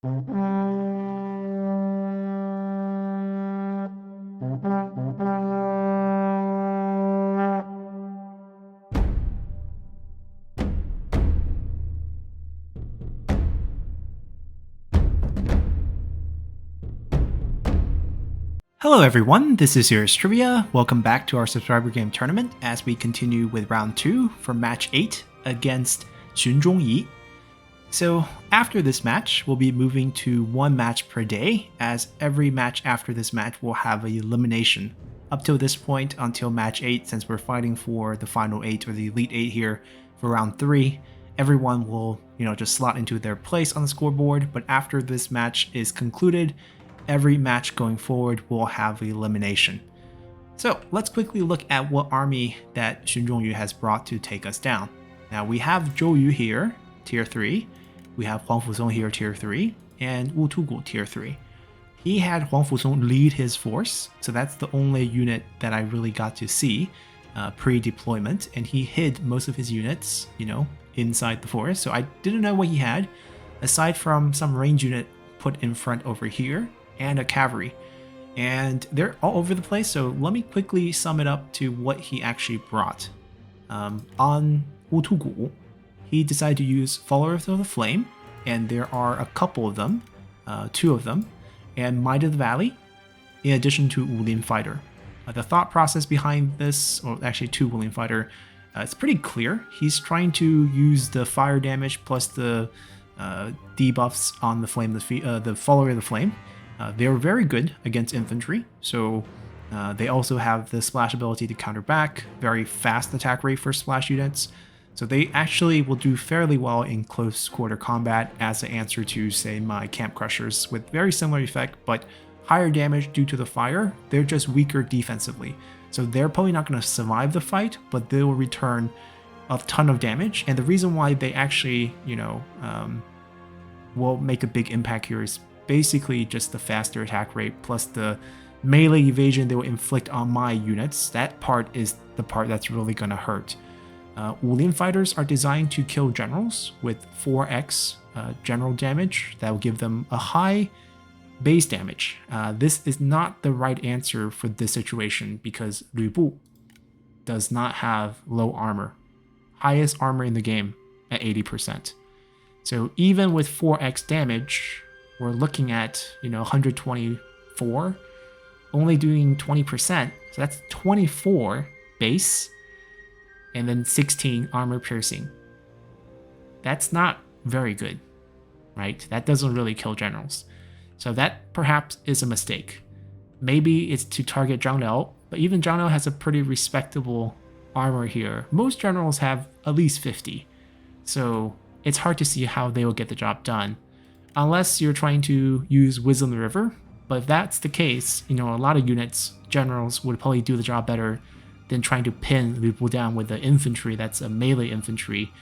Hello everyone, this is Serious Trivia. Welcome back to our subscriber game tournament as we continue with round 2 for match 8 against Zhongyi. So after this match, we'll be moving to one match per day, as every match after this match will have an elimination. Up till this point, until match 8, since we're fighting for the final 8 or the elite 8 here for round 3, everyone will, just slot into their place on the scoreboard, but after this match is concluded, every match going forward will have elimination. So let's quickly look at what army that Zhongyi has brought to take us down. Now we have Zhou Yu here, tier 3. We have Huang Fusong here, tier 3, and Wu Tugu, tier 3. He had Huang Fusong lead his force, so that's the only unit that I really got to see pre-deployment, and he hid most of his units, inside the forest, so I didn't know what he had, aside from some range unit put in front over here, and a cavalry, and they're all over the place. So let me quickly sum it up to what he actually brought. On Wu Tugu, he decided to use Followers of the Flame, and there are a couple of them, 2 of them, and Might of the Valley, in addition to Wulin Fighter. The thought process behind this, or actually 2 Wulin Fighter, it's pretty clear. He's trying to use the fire damage plus the debuffs on the flame, the Follower of the Flame. They're very good against infantry, so they also have the splash ability to counter back, very fast attack rate for splash units, so they actually will do fairly well in close quarter combat as an answer to, say, my Camp Crushers with very similar effect, but higher damage due to the fire. They're just weaker defensively, so they're probably not going to survive the fight, but they will return a ton of damage, and the reason why they actually, will make a big impact here is basically just the faster attack rate plus the melee evasion they will inflict on my units. That part is the part that's really going to hurt. Wulin Fighters are designed to kill generals with 4x general damage. That will give them a high base damage. This is not the right answer for this situation because Lu Bu does not have low armor. Highest armor in the game at 80%. So even with 4x damage, we're looking at, 124, only doing 20%. So that's 24 base and then 16 armor piercing. That's not very good, right? That doesn't really kill generals. So that perhaps is a mistake. Maybe it's to target Zhang Liao, but even Zhang Liao has a pretty respectable armor here. Most generals have at least 50. So it's hard to see how they will get the job done. Unless you're trying to use Wisdom the River, but if that's the case, a lot of units, generals, would probably do the job better than trying to pin Lu Bu down with the infantry that's a melee infantry.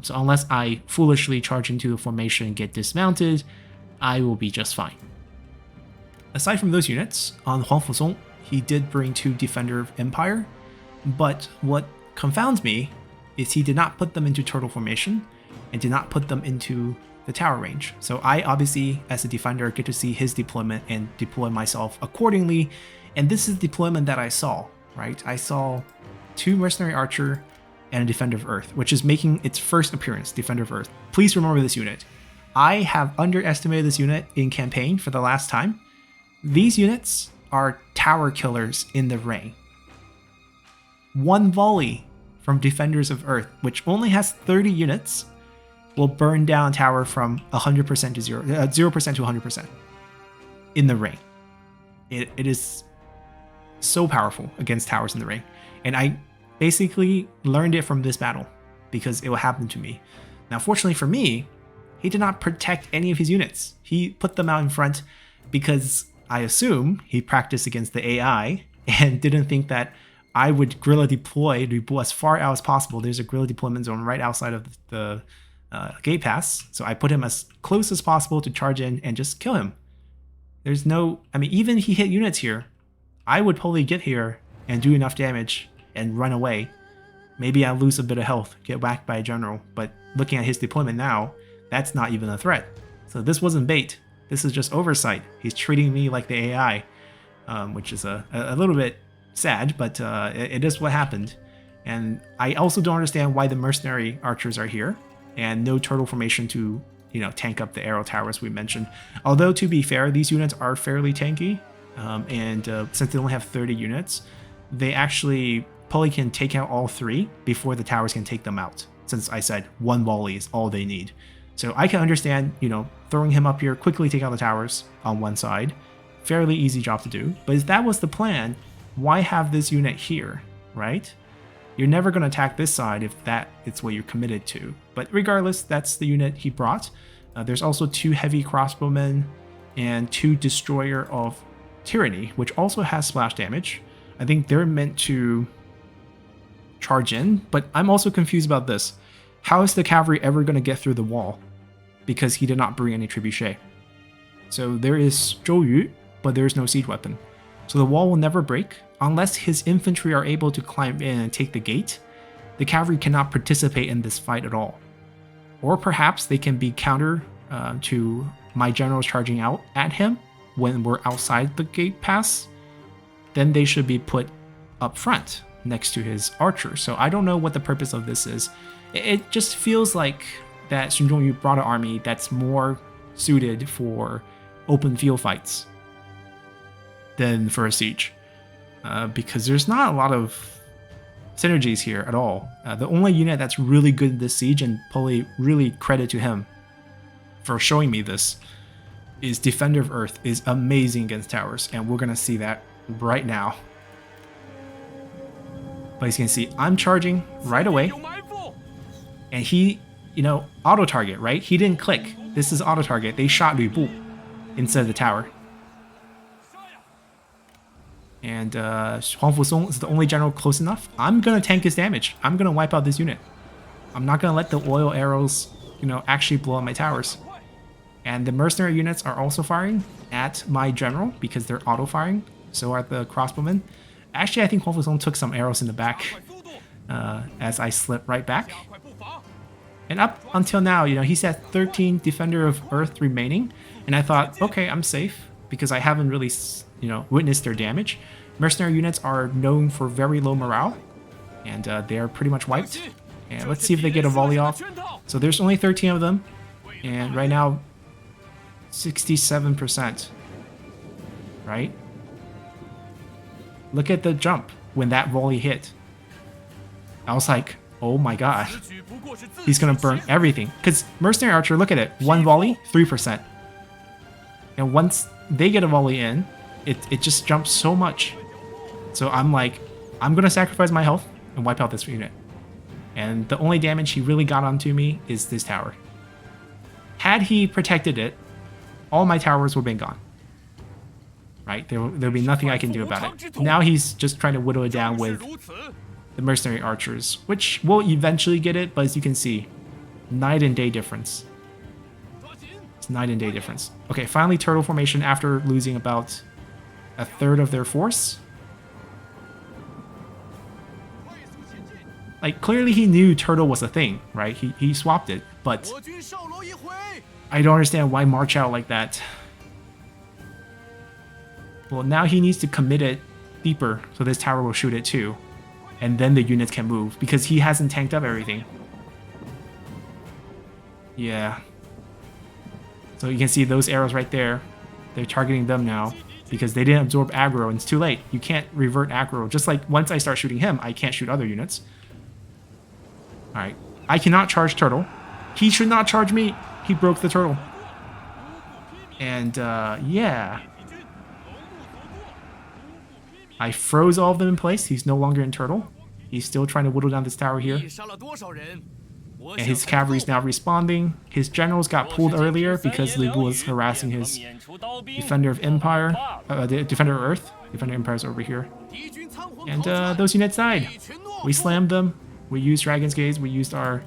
So unless I foolishly charge into the formation and get dismounted, I will be just fine. Aside from those units, on Huang Fusong, he did bring 2 Defender of Empire, but what confounds me is he did not put them into turtle formation and did not put them into the tower range. So I obviously, as a defender, get to see his deployment and deploy myself accordingly. And this is the deployment that I saw, right? I saw 2 Mercenary Archer and a Defender of Earth, which is making its first appearance, Defender of Earth. Please remember this unit. I have underestimated this unit in campaign for the last time. These units are tower killers in the ring. 1 volley from Defenders of Earth, which only has 30 units, will burn down tower from 100% to 0% to 100% in the ring. It is so powerful against towers in the ring. And I basically learned it from this battle because it will happen to me. Now, fortunately for me, he did not protect any of his units. He put them out in front because I assume he practiced against the AI and didn't think that I would guerrilla deploy Lu Bu as far out as possible. There's a guerrilla deployment zone right outside of the gate pass, so I put him as close as possible to charge in and just kill him. There's no, even he hit units here, I would probably get here and do enough damage and run away. Maybe I lose a bit of health, get whacked by a general, but looking at his deployment now, that's not even a threat. So this wasn't bait. This is just oversight. He's treating me like the AI, which is a little bit sad, but it is what happened. And I also don't understand why the mercenary archers are here and no turtle formation to, tank up the arrow towers we mentioned. Although, to be fair, these units are fairly tanky, and since they only have 30 units, they actually probably can take out all 3 before the towers can take them out, since I said 1 volley is all they need. So I can understand, throwing him up here, quickly take out the towers on one side. Fairly easy job to do. But if that was the plan, why have this unit here, right? You're never going to attack this side if that is what you're committed to. But regardless, that's the unit he brought. There's also 2 heavy crossbowmen and 2 destroyer of tyranny, which also has splash damage. I think they're meant to charge in, but I'm also confused about this. How is the cavalry ever going to get through the wall? Because he did not bring any trebuchet. So there is Zhongyi, but there is no siege weapon. So the wall will never break. Unless his infantry are able to climb in and take the gate, the cavalry cannot participate in this fight at all. Or perhaps they can be counter to my generals charging out at him when we're outside the gate pass. Then they should be put up front next to his archers. So I don't know what the purpose of this is. It just feels like that Zhongyi brought an army that's more suited for open field fights than for a siege. Because there's not a lot of synergies here at all. The only unit that's really good in this siege, and probably really credit to him for showing me this, is Defender of Earth is amazing against towers, and we're gonna see that right now. But as you can see, I'm charging right away, and he, auto target, right? He didn't click. This is auto target. They shot Lü Bu instead of the tower. And Huang Fusong is the only general close enough. I'm gonna tank his damage. I'm gonna wipe out this unit. I'm not gonna let the oil arrows, actually blow up my towers. And the mercenary units are also firing at my general because they're auto firing. So are the crossbowmen. Actually, I think Huang Fusong took some arrows in the back as I slip right back. And up until now, he's at 13 Defender of Earth remaining. And I thought, okay, I'm safe because I haven't really, witnessed their damage. Mercenary units are known for very low morale, and they are pretty much wiped. And let's see if they get a volley off. So there's only 13 of them, and right now, 67%. Right? Look at the jump when that volley hit. I was like, oh my god. He's gonna burn everything. Because Mercenary Archer, look at it. 1 volley, 3%. And once they get a volley in, it just jumps so much. So I'm like, I'm gonna sacrifice my health and wipe out this unit. And the only damage he really got onto me is this tower. Had he protected it, all my towers would have been gone. Right? There'll be nothing I can do about it. Now he's just trying to whittle it down with the mercenary archers, which will eventually get it, but as you can see, night and day difference. It's night and day difference. Okay, finally turtle formation after losing about a third of their force. Like, clearly he knew turtle was a thing, right? He swapped it, but I don't understand why march out like that. Well, now he needs to commit it deeper, so this tower will shoot it too. And then the units can move, because he hasn't tanked up everything. Yeah. So you can see those arrows right there. They're targeting them now, because they didn't absorb aggro, and it's too late. You can't revert aggro. Just like once I start shooting him, I can't shoot other units. Alright. I cannot charge turtle. He should not charge me. He broke the turtle. And, yeah. I froze all of them in place. He's no longer in turtle. He's still trying to whittle down this tower here. And his cavalry is now responding. His generals got pulled earlier because Lü Bu was harassing his Defender of Empire, Defender of Earth. Defender of Empire is over here. And those units died. We slammed them. We used Dragon's Gaze. We used our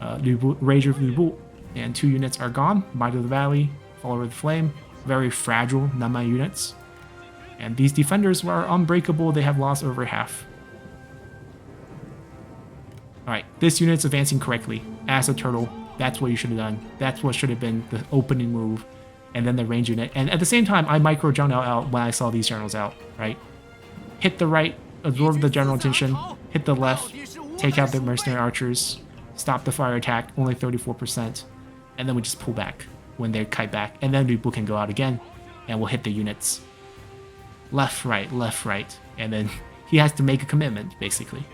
Rage of Lü Bu. And 2 units are gone. Might of the Valley, Follower of the Flame. Very fragile Nanman units. And these defenders are unbreakable. They have lost over half. Alright, this unit's advancing correctly as a turtle That's what you should have done. That's what should have been the opening move, and then the range unit. And at the same time, I micro Zhang Liao out when I saw these generals out, right? Hit the right, absorb the general attention, hit the left, take out the mercenary archers, stop the fire attack, only 34%, and then we just pull back when they kite back, and then Lu Bu can go out again, and we'll hit the units. Left, right, and then he has to make a commitment, basically.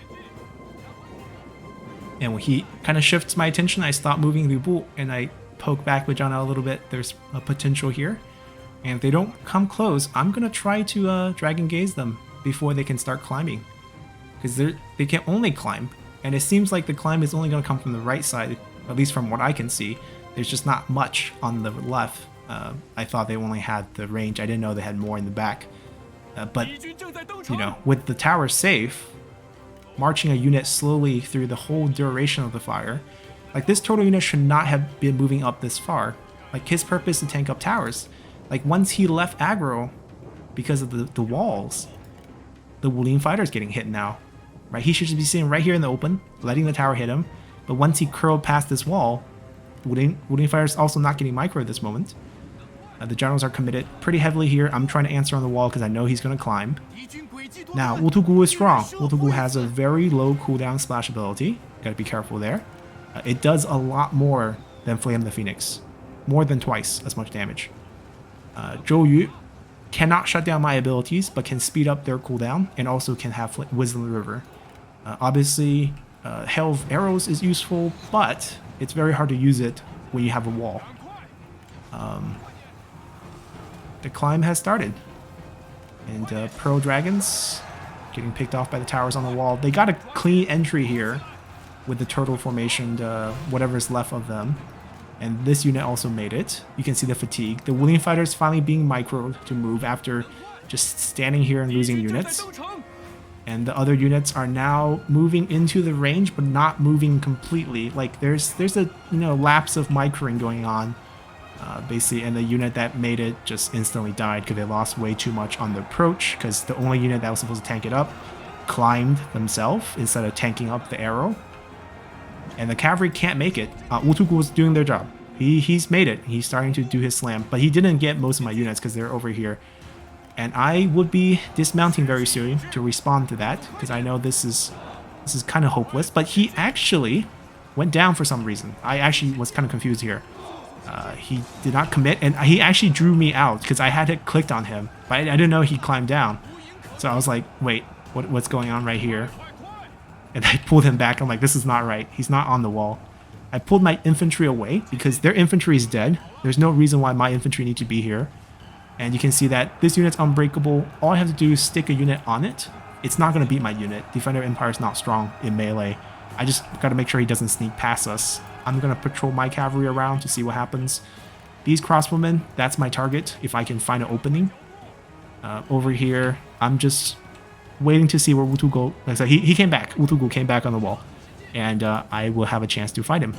And when he kind of shifts my attention, I stop moving Lu Bu, and I poke back with Zhang Liao a little bit. There's a potential here. And if they don't come close, I'm going to try to Dragon Gaze them before they can start climbing. Because they can only climb, and it seems like the climb is only going to come from the right side, at least from what I can see. There's just not much on the left. I thought they only had the range. I didn't know they had more in the back. But, you know, with the tower safe, marching a unit slowly through the whole duration of the fire, like this total unit should not have been moving up this far. Like his purpose to tank up towers. Like once he left aggro because of the walls, the Wulin fighter is getting hit now. Right? He should just be sitting right here in the open, letting the tower hit him. But once he curled past this wall, Wulin fighter is also not getting micro at this moment. The generals are committed pretty heavily here. I'm trying to answer on the wall because I know he's going to climb. Now, Wutugu is strong. Wutugu has a very low cooldown splash ability. Gotta be careful there. It does a lot more than Flame the Phoenix. More than twice as much damage. Zhongyi cannot shut down my abilities, but can speed up their cooldown and also can have Wisdom of the River. Obviously, Hail of Arrows is useful, but it's very hard to use it when you have a wall. The climb has started. And Pearl Dragons getting picked off by the towers on the wall. They got a clean entry here with the turtle formation, whatever's left of them. And this unit also made it. You can see the fatigue. The Wulin fighter is finally being microed to move after just standing here and losing units. And the other units are now moving into the range, but not moving completely. Like there's a lapse of microing going on. Basically, and the unit that made it just instantly died because they lost way too much on the approach, because the only unit that was supposed to tank it up climbed themselves instead of tanking up the arrow. And the cavalry can't make it. Wutugu was doing their job. He's made it. He's starting to do his slam, but he didn't get most of my units because they're over here. And I would be dismounting very soon to respond to that, because I know this is kind of hopeless. But he actually went down for some reason. I actually was kind of confused here. He did not commit, and he actually drew me out because I had it clicked on him, but I didn't know he climbed down. So I was like, wait, what's going on right here? And I pulled him back. I'm like, this is not right. He's not on the wall. I pulled my infantry away because their infantry is dead. There's no reason why my infantry need to be here. And you can see that this unit's unbreakable. All I have to do is stick a unit on it. It's not going to beat my unit. Defender Empire is not strong in melee. I just got to make sure he doesn't sneak past us. I'm going to patrol my cavalry around to see what happens. These crossbowmen, that's my target if I can find an opening. Over here, I'm just waiting to see where Wutugu... Like I said, he came back. Wutugu came back on the wall. And I will have a chance to fight him.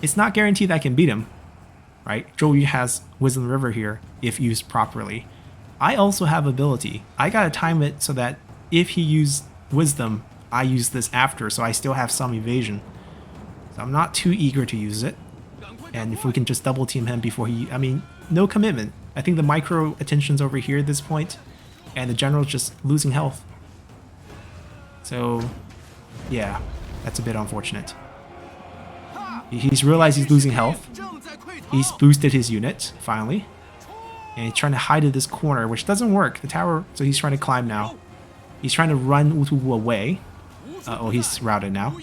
It's not guaranteed that I can beat him. Right? Zhongyi has Wisdom River here if used properly. I also have ability. I got to time it so that if he used Wisdom, I use this after, so I still have some evasion. So I'm not too eager to use it. And if we can just double team him before he... I mean, no commitment. I think the micro attention's over here at this point, and the general's just losing health. So, yeah, that's a bit unfortunate. He's realized he's losing health. He's boosted his unit, finally. And he's trying to hide in this corner, which doesn't work. The tower... So he's trying to climb now. He's trying to run Wutugu away. Oh, he's routed now.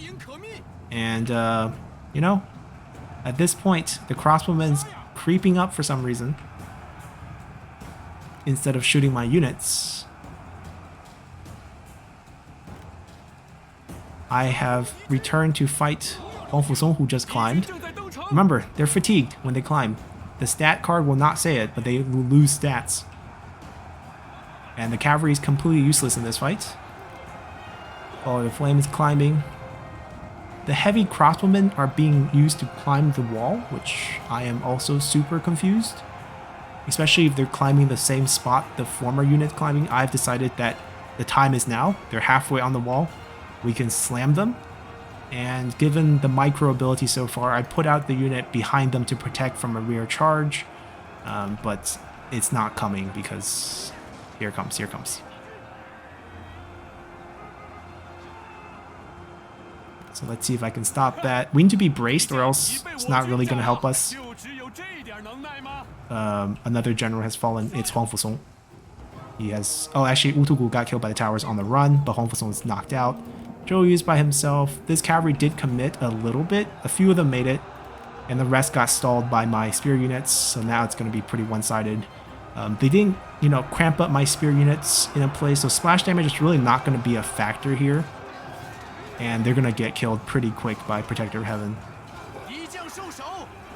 And, you know, at this point, the crossbowman's creeping up for some reason. Instead of shooting my units. I have returned to fight Huang Fusong, who just climbed. Remember, they're fatigued when they climb. The stat card will not say it, but they will lose stats. And the cavalry is completely useless in this fight. Oh, the flame is climbing. The heavy crossbowmen are being used to climb the wall, which I am also super confused. Especially if they're climbing the same spot the former unit's climbing. I've decided that the time is now. They're halfway on the wall. We can slam them. And given the micro ability so far, I put out the unit behind them to protect from a rear charge, but it's not coming because here it comes, here it comes. So let's see if I can stop that. We need to be braced or else it's not really going to help us. Another general has fallen. It's Huang Fusong. He has... Oh, actually, Utugu got killed by the towers on the run, but Huang Fusong is knocked out. Zhongyi is by himself. This cavalry did commit a little bit. A few of them made it, and the rest got stalled by my spear units, so now it's going to be pretty one-sided. They didn't, you know, cramp up my spear units in a place, so splash damage is really not going to be a factor here. And they're going to get killed pretty quick by Protector of Heaven.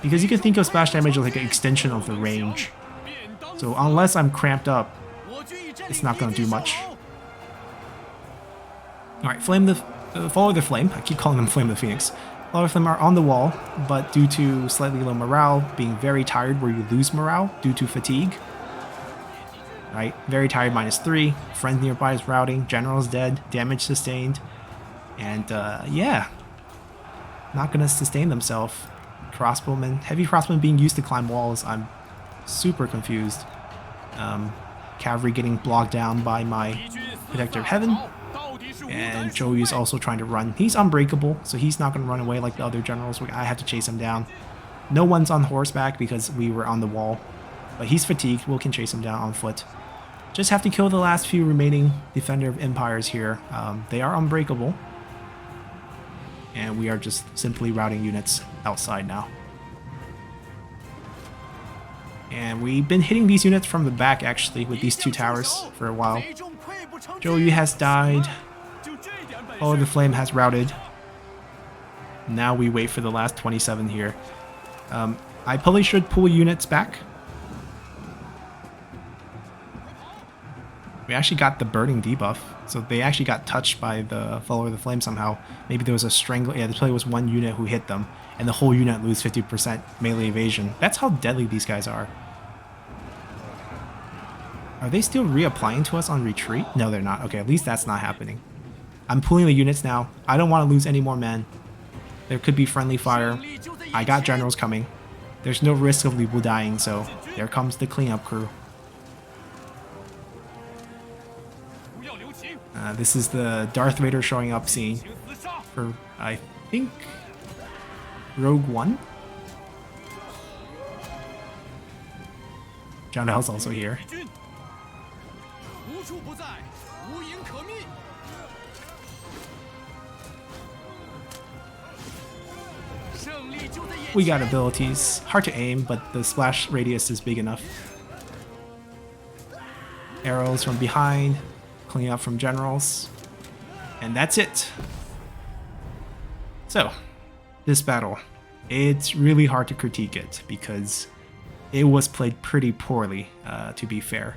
Because you can think of splash damage as like an extension of the range. So unless I'm cramped up, it's not going to do much. Alright, Follow the Flame. I keep calling them Flame of the Phoenix. Follow the Flame are on the wall, but due to slightly low morale, being very tired where you lose morale due to fatigue. Right, very tired, -3. Friends nearby is routing. General is dead. Damage sustained. And yeah, not gonna sustain themselves. Crossbowmen, heavy crossbowmen being used to climb walls. I'm super confused. Cavalry getting blocked down by my Protector of Heaven. And Zhou is also trying to run. He's unbreakable, so he's not gonna run away like the other generals. I have to chase him down. No one's on horseback because we were on the wall. But he's fatigued. We can chase him down on foot. Just have to kill the last few remaining Defender of Empires here. They are unbreakable. And we are just simply routing units outside now. And we've been hitting these units from the back, actually, with these two towers for a while. Zhou has died. Oh, the Flame has routed. Now we wait for the last 27 here. I probably should pull units back. We actually got the burning debuff, so they actually got touched by the Follower of the Flame somehow. Maybe there was a strangle. Yeah, there probably was one unit who hit them, and the whole unit lose 50% melee evasion. That's how deadly these guys are. Are they still reapplying to us on retreat? No, they're not. Okay, at least that's not happening. I'm pulling the units now. I don't want to lose any more men. There could be friendly fire. I got generals coming. There's no risk of Li Bu dying, so there comes the cleanup crew. This is the Darth Vader showing up scene for, I think, Rogue One. John L's also here. We got abilities. Hard to aim, but the splash radius is big enough. Arrows from behind. Clean up from generals, and that's it. So, this battle, it's really hard to critique it because it was played pretty poorly, to be fair.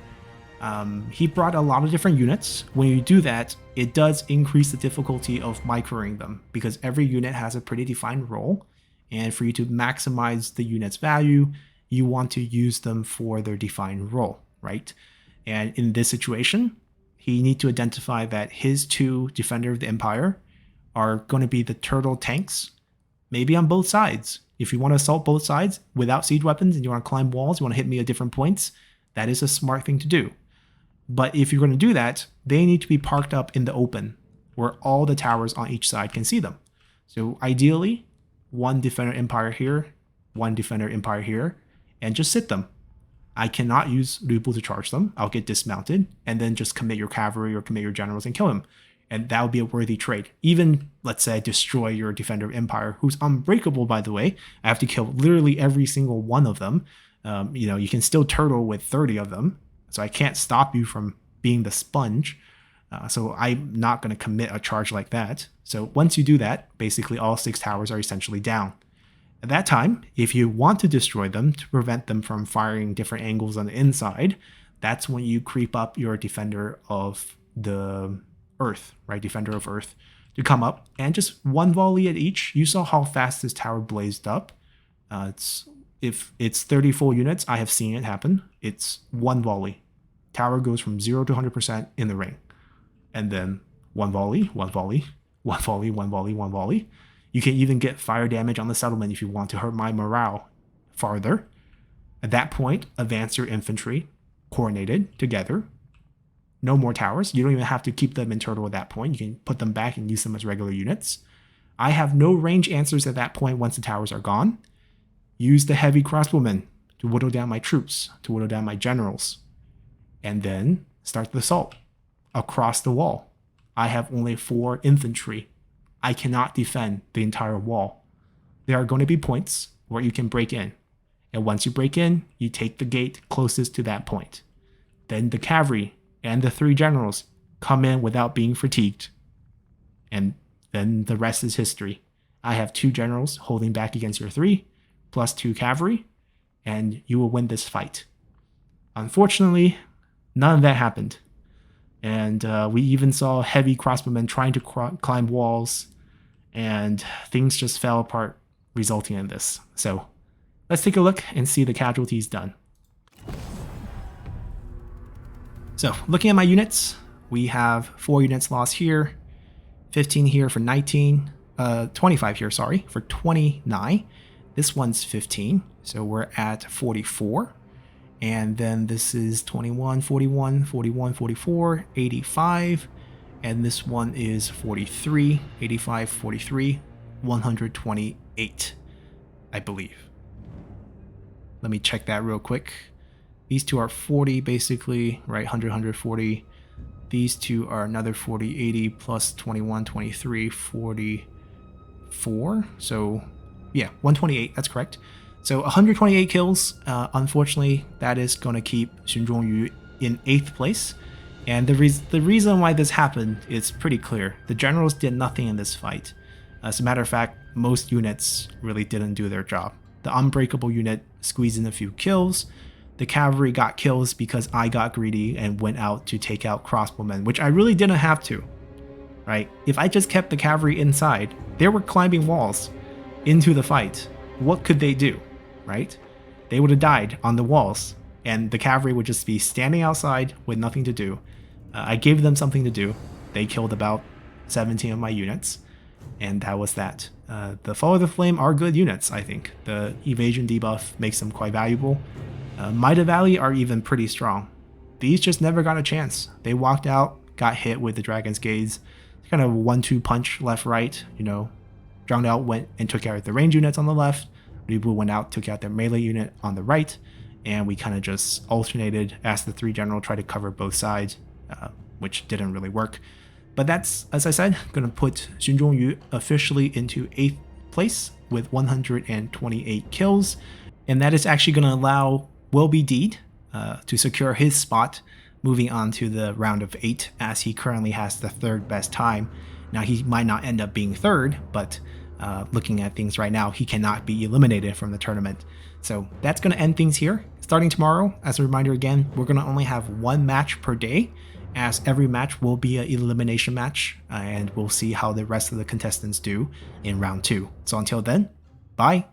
He brought a lot of different units. When you do that, it does increase the difficulty of microing them because every unit has a pretty defined role, and for you to maximize the unit's value, you want to use them for their defined role, right? And in this situation, he needs to identify that his two Defender of the Empire are going to be the turtle tanks, maybe on both sides. If you want to assault both sides without siege weapons and you want to climb walls, you want to hit me at different points, that is a smart thing to do. But if you're going to do that, they need to be parked up in the open where all the towers on each side can see them. So ideally, one Defender Empire here, one Defender Empire here, and just sit them. I cannot use Li Bu to charge them. I'll get dismounted and then just commit your cavalry or commit your generals and kill him. And that would be a worthy trade. Even, let's say, I destroy your Defender of Empire, who's unbreakable, by the way. I have to kill literally every single one of them. You know, you can still turtle with 30 of them. So I can't stop you from being the sponge. So I'm not going to commit a charge like that. So once you do that, basically all 6 towers are essentially down. At that time, if you want to destroy them to prevent them from firing different angles on the inside, that's when you creep up your Defender of the Earth, right? Defender of Earth, to come up and just one volley at each. You saw how fast this tower blazed up. If it's 30 full units, I have seen it happen. It's one volley. Tower goes from 0 to 100% in the ring. And then one volley, one volley, one volley, one volley, one volley. You can even get fire damage on the settlement if you want to hurt my morale farther. At that point, advance your infantry, coordinated, together. No more towers. You don't even have to keep them in turtle at that point. You can put them back and use them as regular units. I have no range answers at that point once the towers are gone. Use the heavy crossbowmen to whittle down my troops, to whittle down my generals. And then start the assault across the wall. I have only 4 infantry. I cannot defend the entire wall. There are going to be points where you can break in. And once you break in, you take the gate closest to that point. Then the cavalry and the 3 generals come in without being fatigued. And then the rest is history. I have 2 generals holding back against your 3, plus 2 cavalry, and you will win this fight. Unfortunately, none of that happened. And we even saw heavy crossbowmen trying to climb walls, and things just fell apart, resulting in this. So let's take a look and see the casualties done. So looking at my units, we have 4 units lost here, 15 here for 19, 25 here, sorry, for 29. This one's 15, so we're at 44. And then this is 21, 41, 41, 44, 85. And this one is 43, 85, 43, 128, I believe. Let me check that real quick. These 2 are 40 basically, right? 100, 140. These 2 are another 40, 80 plus 21, 23, 44. So yeah, 128, that's correct. So 128 kills. Unfortunately, that is going to keep Zhongyi in 8th place. And the reason why this happened is pretty clear. The generals did nothing in this fight. As a matter of fact, most units really didn't do their job. The unbreakable unit squeezed in a few kills. The cavalry got kills because I got greedy and went out to take out crossbowmen, which I really didn't have to, right? If I just kept the cavalry inside, they were climbing walls into the fight. What could they do, right? They would have died on the walls, and the cavalry would just be standing outside with nothing to do. I gave them something to do. They killed about 17 of my units, and that was that. The Follow the Flame are good units, I think. The evasion debuff makes them quite valuable. Might of Valley are even pretty strong. These just never got a chance. They walked out, got hit with the Dragon's Gaze. Kind of 1-2 punch left-right, you know. Drowned Out went and took out the range units on the left. Ribu went out, took out their melee unit on the right. And we kind of just alternated as the 3 general tried to cover both sides, which didn't really work. But that's, as I said, going to put Zhongyi officially into 8th place with 128 kills. And that is actually going to allow Will Be Deed to secure his spot moving on to the round of 8, as he currently has the 3rd best time. Now, he might not end up being 3rd, but looking at things right now, he cannot be eliminated from the tournament. So that's going to end things here. Starting tomorrow, as a reminder again, we're going to only have 1 match per day, as every match will be an elimination match, and we'll see how the rest of the contestants do in round 2. So until then, bye.